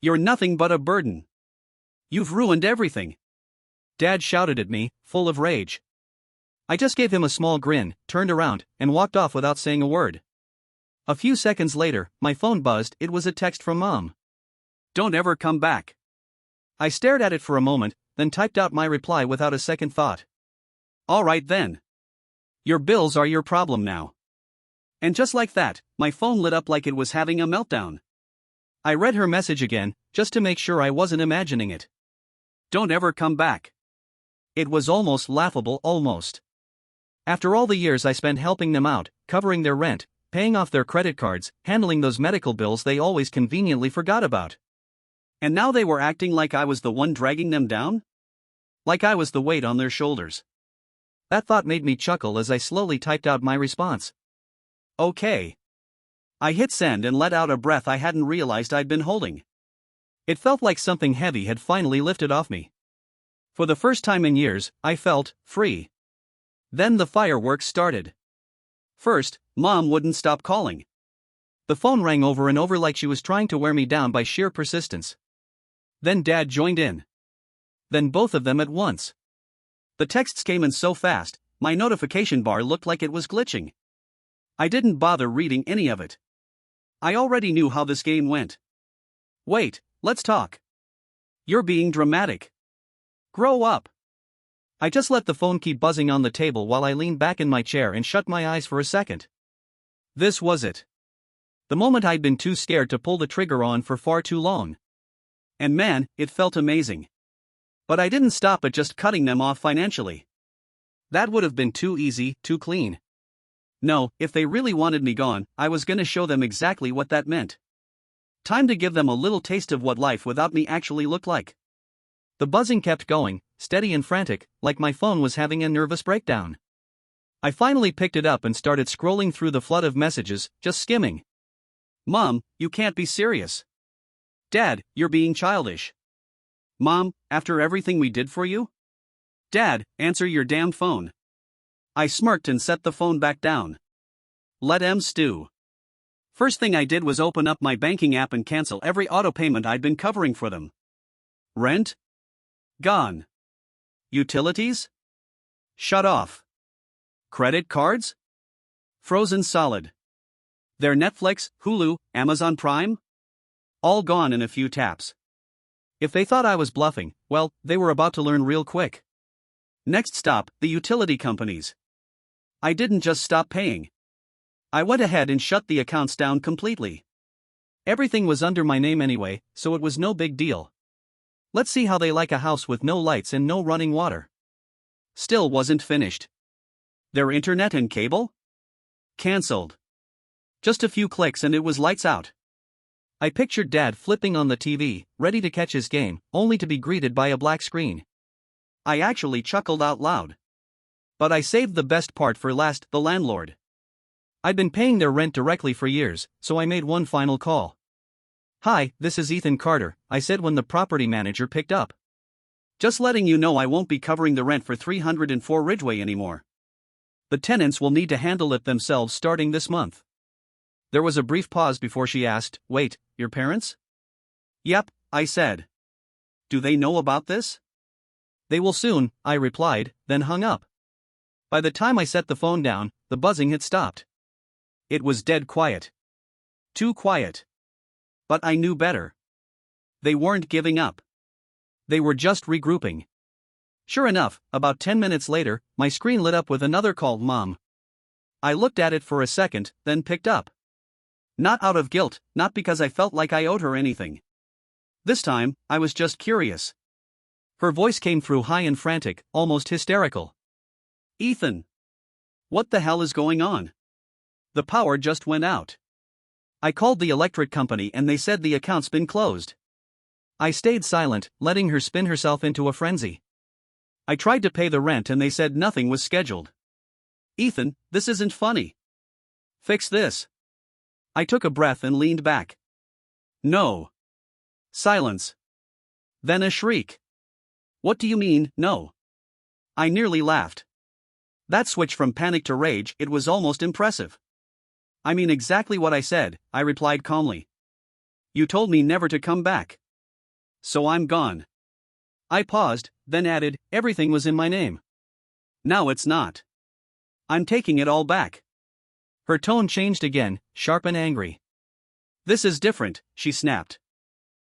You're nothing but a burden. You've ruined everything. Dad shouted at me, full of rage. I just gave him a small grin, turned around, and walked off without saying a word. A few seconds later, my phone buzzed. It was a text from Mom. Don't ever come back. I stared at it for a moment, then typed out my reply without a second thought. All right then. Your bills are your problem now. And just like that, my phone lit up like it was having a meltdown. I read her message again, just to make sure I wasn't imagining it. Don't ever come back. It was almost laughable, almost. After all the years I spent helping them out, covering their rent, paying off their credit cards, handling those medical bills they always conveniently forgot about. And now they were acting like I was the one dragging them down? Like I was the weight on their shoulders. That thought made me chuckle as I slowly typed out my response. Okay. I hit send and let out a breath I hadn't realized I'd been holding. It felt like something heavy had finally lifted off me. For the first time in years, I felt free. Then the fireworks started. First, Mom wouldn't stop calling. The phone rang over and over like she was trying to wear me down by sheer persistence. Then Dad joined in. Then both of them at once. The texts came in so fast, my notification bar looked like it was glitching. I didn't bother reading any of it. I already knew how this game went. Wait, let's talk. You're being dramatic. Grow up. I just let the phone keep buzzing on the table while I leaned back in my chair and shut my eyes for a second. This was it. The moment I'd been too scared to pull the trigger on for far too long. And man, it felt amazing. But I didn't stop at just cutting them off financially. That would have been too easy, too clean. No, if they really wanted me gone, I was gonna show them exactly what that meant. Time to give them a little taste of what life without me actually looked like. The buzzing kept going, steady and frantic, like my phone was having a nervous breakdown. I finally picked it up and started scrolling through the flood of messages, just skimming. Mom, you can't be serious. Dad, you're being childish. Mom, after everything we did for you? Dad, answer your damn phone. I smirked and set the phone back down. Let 'em stew. First thing I did was open up my banking app and cancel every auto payment I'd been covering for them. Rent? Gone. Utilities? Shut off. Credit cards? Frozen solid. Their Netflix, Hulu, Amazon Prime? All gone in a few taps. If they thought I was bluffing, well, they were about to learn real quick. Next stop, the utility companies. I didn't just stop paying. I went ahead and shut the accounts down completely. Everything was under my name anyway, so it was no big deal. Let's see how they like a house with no lights and no running water. Still wasn't finished. Their internet and cable? Cancelled. Just a few clicks and it was lights out. I pictured Dad flipping on the TV, ready to catch his game, only to be greeted by a black screen. I actually chuckled out loud. But I saved the best part for last, the landlord. I'd been paying their rent directly for years, so I made one final call. Hi, this is Ethan Carter, I said when the property manager picked up. Just letting you know I won't be covering the rent for 304 Ridgeway anymore. The tenants will need to handle it themselves starting this month. There was a brief pause before she asked, wait, your parents? Yep, I said. Do they know about this? They will soon, I replied, then hung up. By the time I set the phone down, the buzzing had stopped. It was dead quiet. Too quiet. But I knew better. They weren't giving up. They were just regrouping. Sure enough, about 10 minutes later, my screen lit up with another call, Mom. I looked at it for a second, then picked up. Not out of guilt, not because I felt like I owed her anything. This time, I was just curious. Her voice came through high and frantic, almost hysterical. Ethan. What the hell is going on? The power just went out. I called the electric company and they said the account's been closed. I stayed silent, letting her spin herself into a frenzy. I tried to pay the rent and they said nothing was scheduled. Ethan, this isn't funny. Fix this. I took a breath and leaned back. No. Silence. Then a shriek. What do you mean, no? I nearly laughed. That switch from panic to rage, it was almost impressive. I mean exactly what I said, I replied calmly. You told me never to come back. So I'm gone. I paused, then added, everything was in my name. Now it's not. I'm taking it all back. Her tone changed again, sharp and angry. This is different, she snapped.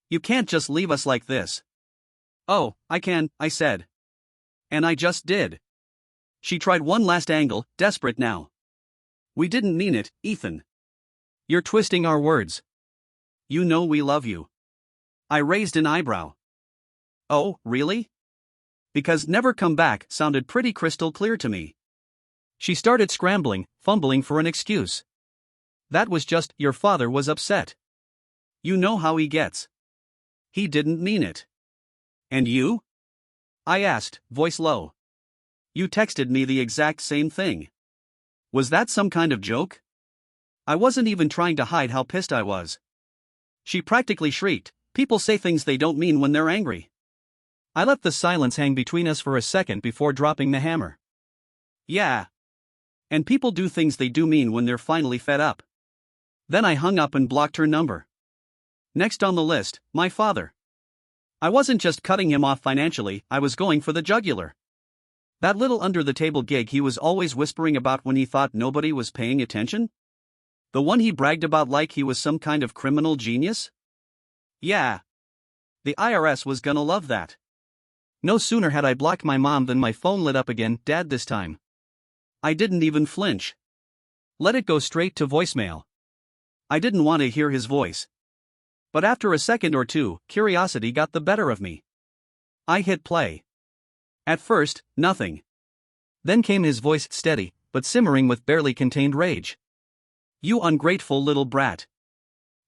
You can't just leave us like this. Oh, I can, I said. And I just did. She tried one last angle, desperate now. We didn't mean it, Ethan. You're twisting our words. You know we love you. I raised an eyebrow. Oh, really? Because never come back sounded pretty crystal clear to me. She started scrambling, fumbling for an excuse. That was just, your father was upset. You know how he gets. He didn't mean it. And you? I asked, voice low. You texted me the exact same thing. Was that some kind of joke? I wasn't even trying to hide how pissed I was. She practically shrieked, people say things they don't mean when they're angry. I let the silence hang between us for a second before dropping the hammer. Yeah. And people do things they do mean when they're finally fed up. Then I hung up and blocked her number. Next on the list, my father. I wasn't just cutting him off financially, I was going for the jugular. That little under-the-table gig he was always whispering about when he thought nobody was paying attention? The one he bragged about like he was some kind of criminal genius? Yeah. The IRS was gonna love that. No sooner had I blocked my mom than my phone lit up again, Dad this time. I didn't even flinch. Let it go straight to voicemail. I didn't want to hear his voice. But after a second or two, curiosity got the better of me. I hit play. At first, nothing. Then came his voice, steady, but simmering with barely contained rage. You ungrateful little brat.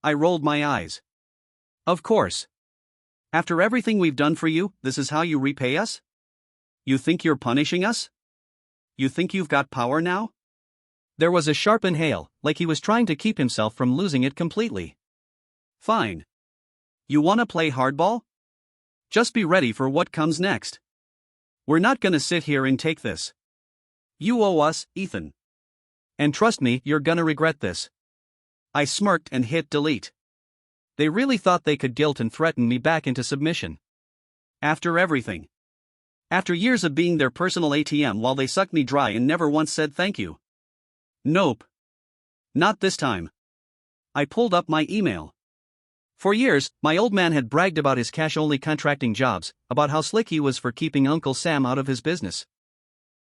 I rolled my eyes. Of course. After everything we've done for you, this is how you repay us? You think you're punishing us? You think you've got power now? There was a sharp inhale, like he was trying to keep himself from losing it completely. Fine. You wanna play hardball? Just be ready for what comes next. We're not gonna sit here and take this. You owe us, Ethan. And trust me, you're gonna regret this. I smirked and hit delete. They really thought they could guilt and threaten me back into submission. After everything. After years of being their personal ATM while they sucked me dry and never once said thank you. Nope. Not this time. I pulled up my email. For years, my old man had bragged about his cash-only contracting jobs, about how slick he was for keeping Uncle Sam out of his business.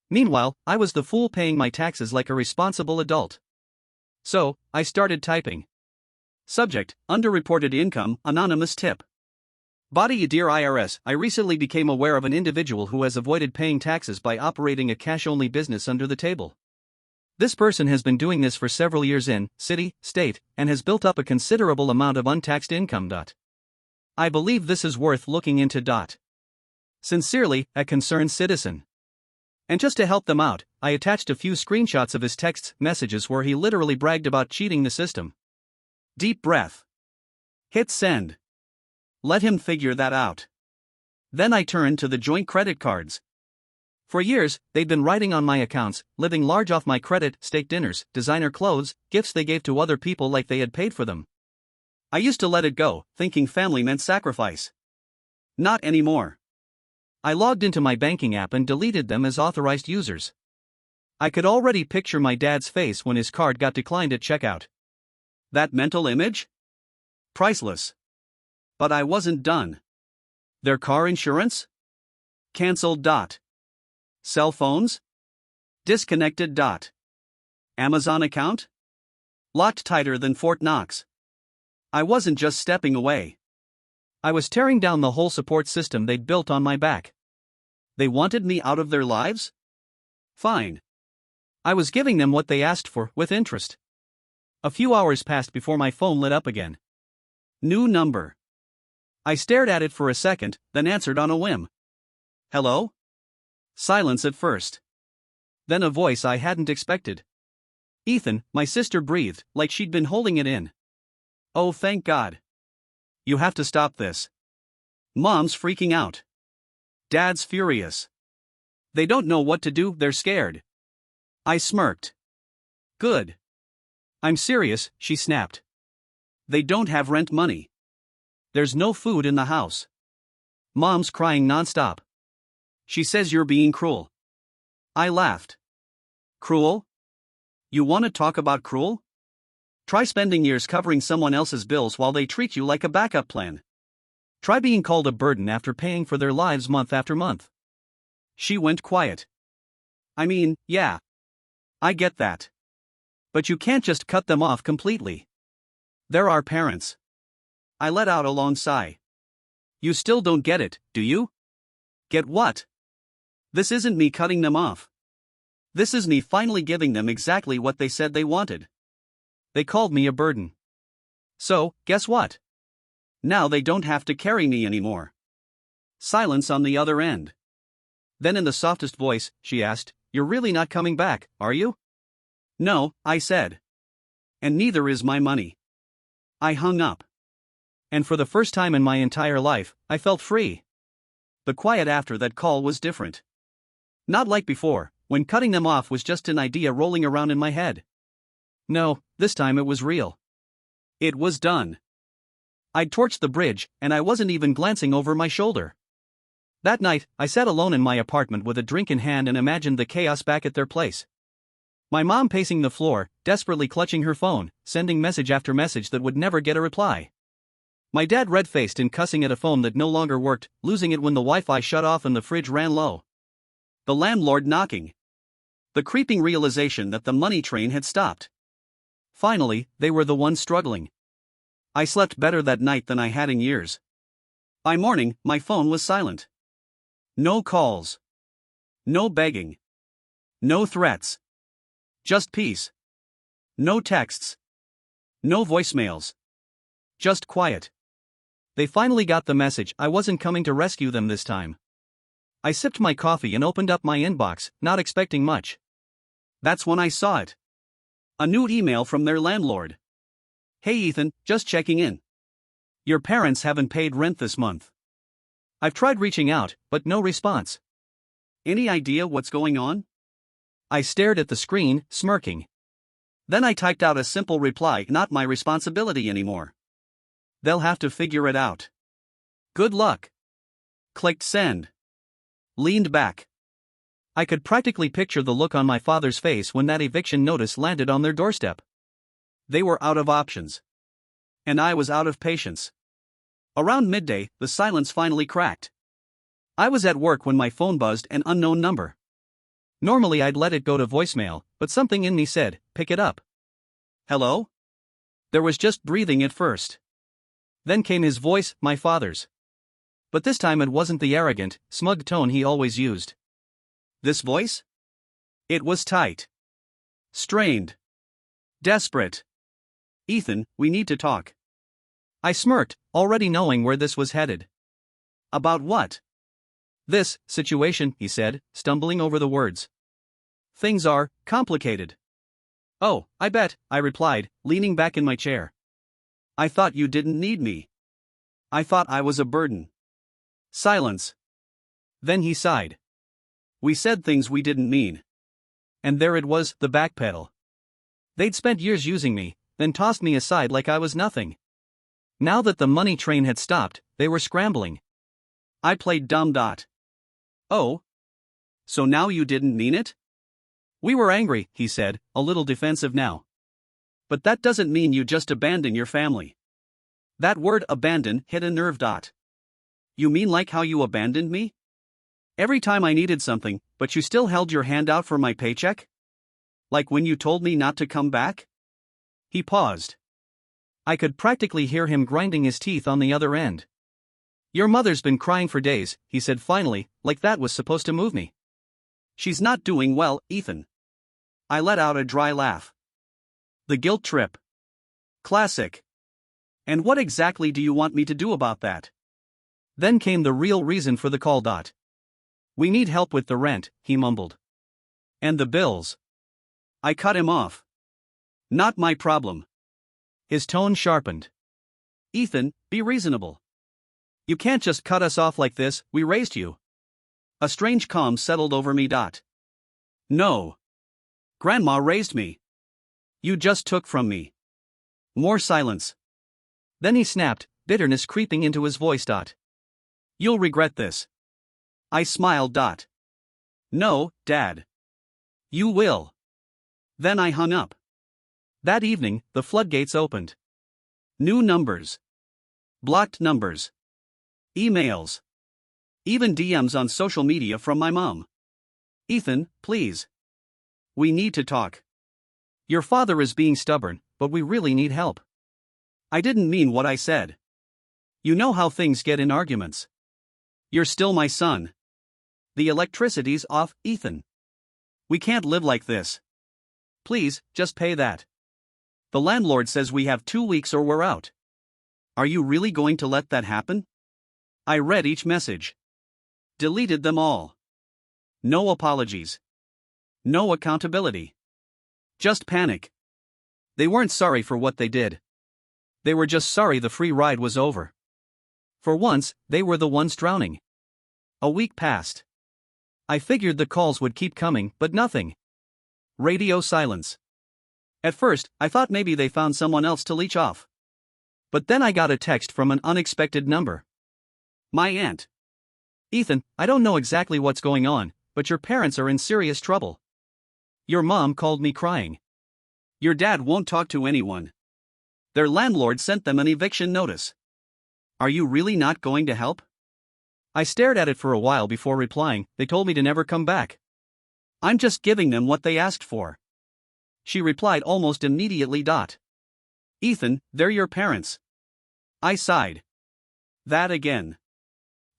Meanwhile, I was the fool paying my taxes like a responsible adult. So, I started typing. Subject, underreported income, anonymous tip. Body dear IRS, I recently became aware of an individual who has avoided paying taxes by operating a cash-only business under the table. This person has been doing this for several years in, city, state, and has built up a considerable amount of untaxed income. I believe this is worth looking into. Sincerely, a concerned citizen. And just to help them out, I attached a few screenshots of his text messages where he literally bragged about cheating the system. Deep breath. Hit send. Let him figure that out. Then I turned to the joint credit cards. For years, they'd been writing on my accounts, living large off my credit, steak dinners, designer clothes, gifts they gave to other people like they had paid for them. I used to let it go, thinking family meant sacrifice. Not anymore. I logged into my banking app and deleted them as authorized users. I could already picture my dad's face when his card got declined at checkout. That mental image? Priceless. But I wasn't done. Their car insurance? Cancelled. Cell phones? Disconnected. Amazon account? Locked tighter than Fort Knox. I wasn't just stepping away. I was tearing down the whole support system they'd built on my back. They wanted me out of their lives? Fine. I was giving them what they asked for, with interest. A few hours passed before my phone lit up again. New number. I stared at it for a second, then answered on a whim. Hello? Silence at first. Then a voice I hadn't expected. Ethan, my sister breathed, like she'd been holding it in. Oh, thank God. You have to stop this. Mom's freaking out. Dad's furious. They don't know what to do, they're scared. I smirked. Good. I'm serious, she snapped. They don't have rent money. There's no food in the house. Mom's crying nonstop. She says you're being cruel. I laughed. Cruel? You want to talk about cruel? Try spending years covering someone else's bills while they treat you like a backup plan. Try being called a burden after paying for their lives month after month. She went quiet. I mean, yeah. I get that. But you can't just cut them off completely. They're our parents. I let out a long sigh. You still don't get it, do you? Get what? This isn't me cutting them off. This is me finally giving them exactly what they said they wanted. They called me a burden. So, guess what? Now they don't have to carry me anymore. Silence on the other end. Then in the softest voice, she asked, "You're really not coming back, are you?" "No," I said. "And neither is my money." I hung up. And for the first time in my entire life, I felt free. The quiet after that call was different. Not like before, when cutting them off was just an idea rolling around in my head. No, this time it was real. It was done. I'd torched the bridge, and I wasn't even glancing over my shoulder. That night, I sat alone in my apartment with a drink in hand and imagined the chaos back at their place. My mom pacing the floor, desperately clutching her phone, sending message after message that would never get a reply. My dad red-faced and cussing at a phone that no longer worked, losing it when the Wi-Fi shut off and the fridge ran low. The landlord knocking. The creeping realization that the money train had stopped. Finally, they were the ones struggling. I slept better that night than I had in years. By morning, my phone was silent. No calls. No begging. No threats. Just peace. No texts. No voicemails. Just quiet. They finally got the message I wasn't coming to rescue them this time. I sipped my coffee and opened up my inbox, not expecting much. That's when I saw it. A new email from their landlord. "Hey Ethan, just checking in. Your parents haven't paid rent this month. I've tried reaching out, but no response. Any idea what's going on?" I stared at the screen, smirking. Then I typed out a simple reply, "Not my responsibility anymore. They'll have to figure it out. Good luck." Clicked send. Leaned back. I could practically picture the look on my father's face when that eviction notice landed on their doorstep. They were out of options. And I was out of patience. Around midday, the silence finally cracked. I was at work when my phone buzzed, an unknown number. Normally I'd let it go to voicemail, but something in me said, "Pick it up." "Hello?" There was just breathing at first. Then came his voice, my father's. But this time it wasn't the arrogant, smug tone he always used. This voice? It was tight. Strained. Desperate. "Ethan, we need to talk." I smirked, already knowing where this was headed. "About what?" "This situation," he said, stumbling over the words. "Things are complicated." "Oh, I bet," I replied, leaning back in my chair. "I thought you didn't need me. I thought I was a burden." Silence. Then he sighed. "We said things we didn't mean." And there it was, the backpedal. They'd spent years using me, then tossed me aside like I was nothing. Now that the money train had stopped, they were scrambling. I played dumb. "Oh? So now you didn't mean it?" "We were angry," he said, a little defensive now. "But that doesn't mean you just abandon your family." That word abandon hit a nerve. "You mean like how you abandoned me? Every time I needed something, but you still held your hand out for my paycheck? Like when you told me not to come back?" He paused. I could practically hear him grinding his teeth on the other end. "Your mother's been crying for days," he said finally, like that was supposed to move me. "She's not doing well, Ethan." I let out a dry laugh. The guilt trip. Classic. "And what exactly do you want me to do about that?" Then came the real reason for the call. "We need help with the rent," he mumbled. "And the bills." I cut him off. "Not my problem." His tone sharpened. "Ethan, be reasonable. You can't just cut us off like this, we raised you." A strange calm settled over me. "No. Grandma raised me. You just took from me." More silence. Then he snapped, bitterness creeping into his voice. You'll regret this. I smiled. No, Dad. You will. Then I hung up. That evening, the floodgates opened. New numbers. Blocked numbers. Emails. Even DMs on social media from my mom. Ethan, please. We need to talk. Your father is being stubborn, but we really need help. I didn't mean what I said. You know how things get in arguments. You're still my son. The electricity's off, Ethan. We can't live like this. Please, just pay that. The landlord says we have 2 weeks or we're out. Are you really going to let that happen? I read each message. Deleted them all. No apologies. No accountability. Just panic. They weren't sorry for what they did. They were just sorry the free ride was over. For once, they were the ones drowning. A week passed. I figured the calls would keep coming, but nothing. Radio silence. At first, I thought maybe they found someone else to leech off. But then I got a text from an unexpected number. My aunt. Ethan, I don't know exactly what's going on, but your parents are in serious trouble. Your mom called me crying. Your dad won't talk to anyone. Their landlord sent them an eviction notice. Are you really not going to help? I stared at it for a while before replying. They told me to never come back. I'm just giving them what they asked for. She replied almost immediately. Ethan, they're your parents. I sighed. That again.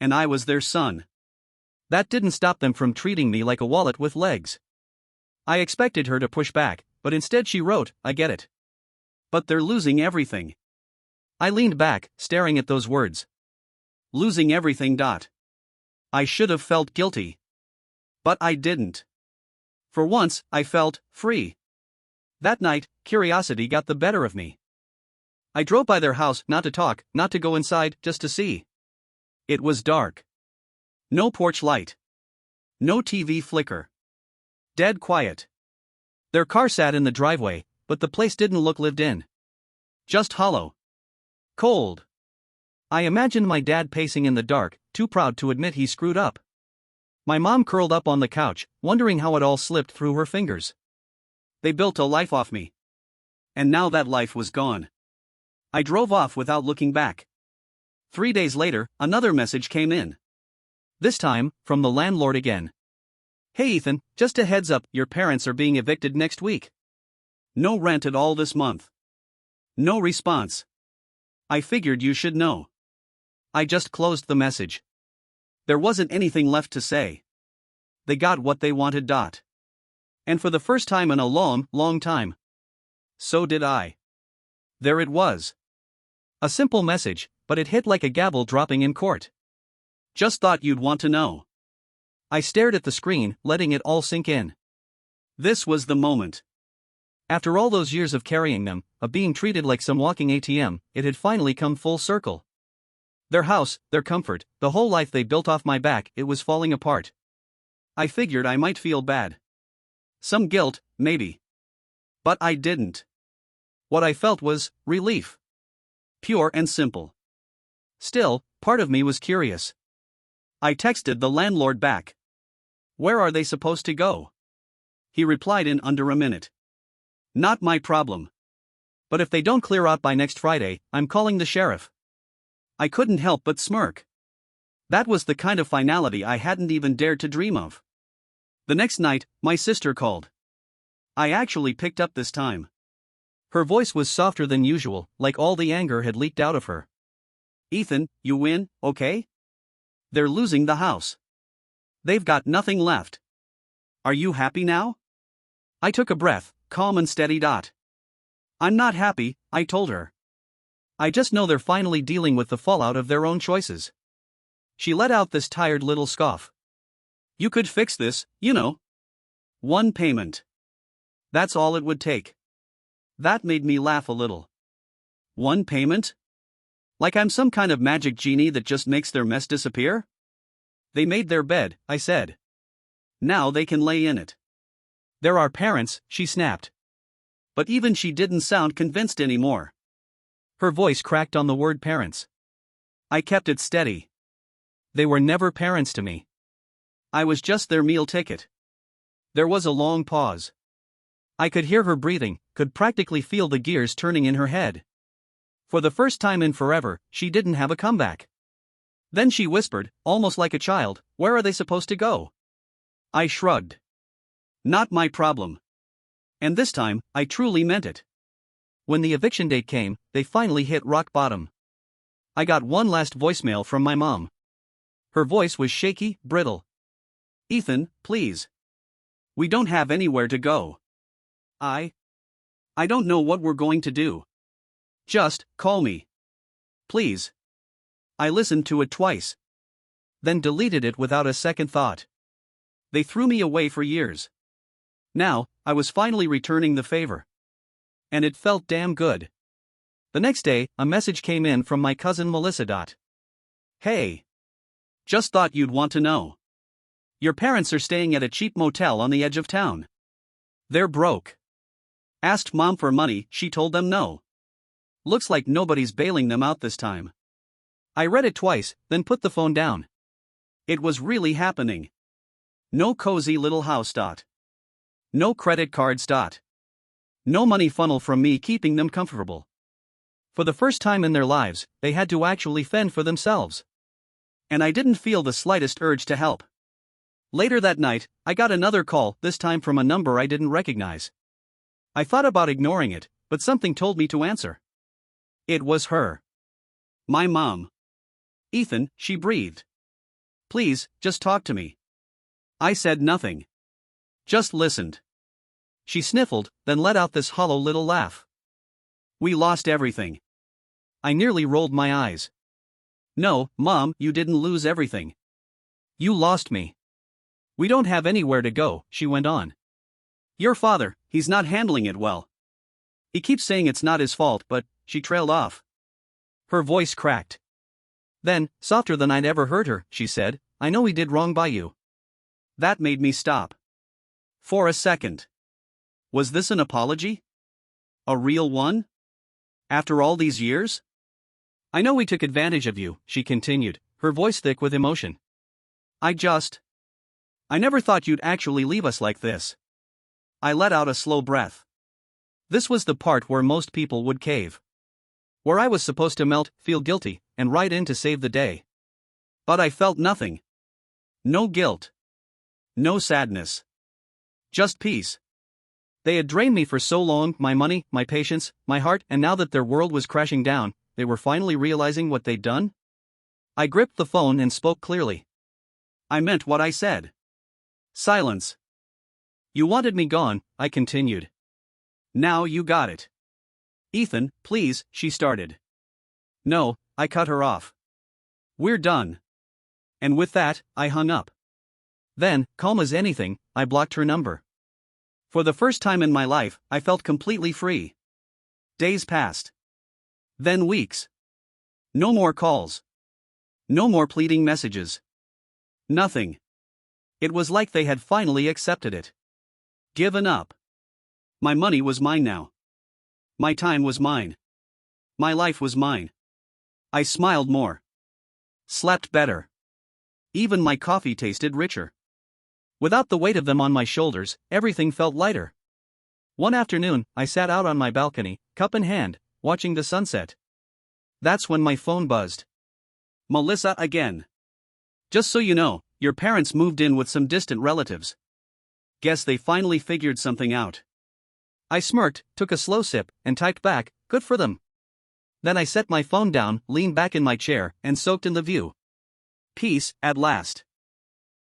And I was their son. That didn't stop them from treating me like a wallet with legs. I expected her to push back, but instead she wrote, I get it. But they're losing everything. I leaned back, staring at those words. Losing everything. I should have felt guilty. But I didn't. For once, I felt free. That night, curiosity got the better of me. I drove by their house, not to talk, not to go inside, just to see. It was dark. No porch light. No TV flicker. Dead quiet. Their car sat in the driveway, but the place didn't look lived in. Just hollow. Cold. I imagined my dad pacing in the dark, too proud to admit he screwed up. My mom curled up on the couch, wondering how it all slipped through her fingers. They built a life off me. And now that life was gone. I drove off without looking back. 3 days later, another message came in. This time, from the landlord again. Hey Ethan, just a heads up, your parents are being evicted next week. No rent at all this month. No response. I figured you should know. I just closed the message. There wasn't anything left to say. They got what they wanted. And for the first time in a long, long time. So did I. There it was. A simple message, but it hit like a gavel dropping in court. Just thought you'd want to know. I stared at the screen, letting it all sink in. This was the moment. After all those years of carrying them, of being treated like some walking ATM, it had finally come full circle. Their house, their comfort, the whole life they built off my back, it was falling apart. I figured I might feel bad. Some guilt, maybe. But I didn't. What I felt was relief. Pure and simple. Still, part of me was curious. I texted the landlord back. Where are they supposed to go? He replied in under a minute. Not my problem. But if they don't clear out by next Friday, I'm calling the sheriff. I couldn't help but smirk. That was the kind of finality I hadn't even dared to dream of. The next night, my sister called. I actually picked up this time. Her voice was softer than usual, like all the anger had leaked out of her. Ethan, you win, okay? They're losing the house. They've got nothing left. Are you happy now? I took a breath, calm and steady. I'm not happy, I told her. I just know they're finally dealing with the fallout of their own choices. She let out this tired little scoff. You could fix this, you know. One payment. That's all it would take. That made me laugh a little. One payment? Like I'm some kind of magic genie that just makes their mess disappear? They made their bed, I said. Now they can lay in it. They're our parents, she snapped. But even she didn't sound convinced anymore. Her voice cracked on the word parents. I kept it steady. They were never parents to me. I was just their meal ticket. There was a long pause. I could hear her breathing, could practically feel the gears turning in her head. For the first time in forever, she didn't have a comeback. Then she whispered, almost like a child, "Where are they supposed to go?" I shrugged. Not my problem. And this time, I truly meant it. When the eviction date came, they finally hit rock bottom. I got one last voicemail from my mom. Her voice was shaky, brittle. "Ethan, please. We don't have anywhere to go. I don't know what we're going to do. Just call me. Please." I listened to it twice. Then deleted it without a second thought. They threw me away for years. Now, I was finally returning the favor. And it felt damn good. The next day, a message came in from my cousin Melissa. "Hey. Just thought you'd want to know. Your parents are staying at a cheap motel on the edge of town. They're broke. Asked Mom for money, she told them no. Looks like nobody's bailing them out this time." I read it twice, then put the phone down. It was really happening. No cozy little house. No credit cards. No money funnel from me keeping them comfortable. For the first time in their lives, they had to actually fend for themselves. And I didn't feel the slightest urge to help. Later that night, I got another call, this time from a number I didn't recognize. I thought about ignoring it, but something told me to answer. It was her. My mom. "Ethan," she breathed. "Please, just talk to me." I said nothing. Just listened. She sniffled, then let out this hollow little laugh. "We lost everything." I nearly rolled my eyes. "No, Mom, you didn't lose everything. You lost me. We don't have anywhere to go," she went on. "Your father, he's not handling it well. He keeps saying it's not his fault, but," she trailed off. Her voice cracked. Then, softer than I'd ever heard her, she said, "I know he did wrong by you." That made me stop. For a second. Was this an apology? A real one? After all these years? "I know we took advantage of you," she continued, her voice thick with emotion. I never thought you'd actually leave us like this." I let out a slow breath. This was the part where most people would cave. Where I was supposed to melt, feel guilty, and write in to save the day. But I felt nothing. No guilt. No sadness. Just peace. They had drained me for so long, my money, my patience, my heart, and now that their world was crashing down, they were finally realizing what they'd done? I gripped the phone and spoke clearly. I meant what I said. Silence. "You wanted me gone," I continued. "Now you got it." "Ethan, please," she started. "No," I cut her off. "We're done." And with that, I hung up. Then, calm as anything, I blocked her number. For the first time in my life, I felt completely free. Days passed. Then weeks. No more calls. No more pleading messages. Nothing. It was like they had finally accepted it. Given up. My money was mine now. My time was mine. My life was mine. I smiled more. Slept better. Even my coffee tasted richer. Without the weight of them on my shoulders, everything felt lighter. One afternoon, I sat out on my balcony, cup in hand, watching the sunset. That's when my phone buzzed. "Melissa again. Just so you know, your parents moved in with some distant relatives. Guess they finally figured something out." I smirked, took a slow sip, and typed back, "Good for them." Then I set my phone down, leaned back in my chair, and soaked in the view. Peace, at last.